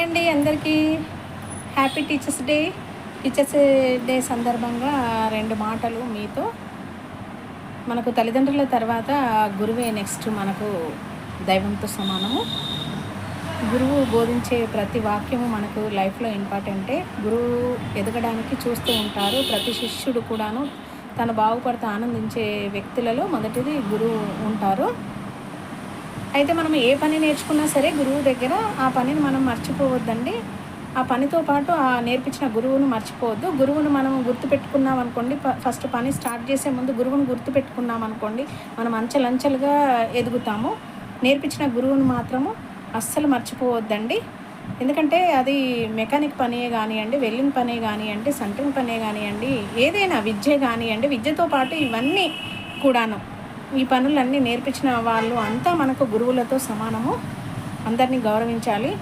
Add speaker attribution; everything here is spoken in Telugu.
Speaker 1: అండి అందరికీ. Happy teachers day. Teachers day సందర్భంగా 2 మాటలు మీతో. మనకు తల్లిదండ్రుల తర్వాత గురువే నెక్స్ట్ మనకు దైవంతో సమానము. గురువు బోధించే ప్రతి వాక్యము మనకు లైఫ్లో ఇంపార్టెంటే. గురువు ఎదగడానికి చూస్తూ ఉంటారు. ప్రతి శిష్యుడు కూడాను తను బాగుపడితే ఆనందించే వ్యక్తులలో మొదటిది గురువు ఉంటారు. అయితే మనం ఏ పని నేర్చుకున్నా సరే గురువు దగ్గర ఆ పనిని మనం మర్చిపోవద్దండి. ఆ పనితో పాటు ఆ నేర్పించిన గురువును మర్చిపోవద్దు. గురువును మనం గుర్తుపెట్టుకున్నాం అనుకోండి, ఫస్ట్ పని స్టార్ట్ చేసే ముందు గురువును గుర్తుపెట్టుకున్నాం అనుకోండి, మనం అంచెలంచెలుగా ఎదుగుతాము. నేర్పించిన గురువును మాత్రము అస్సలు మర్చిపోవద్దండి. ఎందుకంటే అది మెకానిక్ పనే కానివ్వండి, వెల్డింగ్ పనే కానివ్వండి, సెంటరింగ్ పనే కానివ్వండి, ఏదైనా విద్య కానివ్వండి, విద్యతో పాటు ఇవన్నీ కూడాను, ఈ పనులన్నీ నేర్పించిన వాళ్ళు అంతా మనకు గురువులతో సమానము. అందరినీ గౌరవించాలి.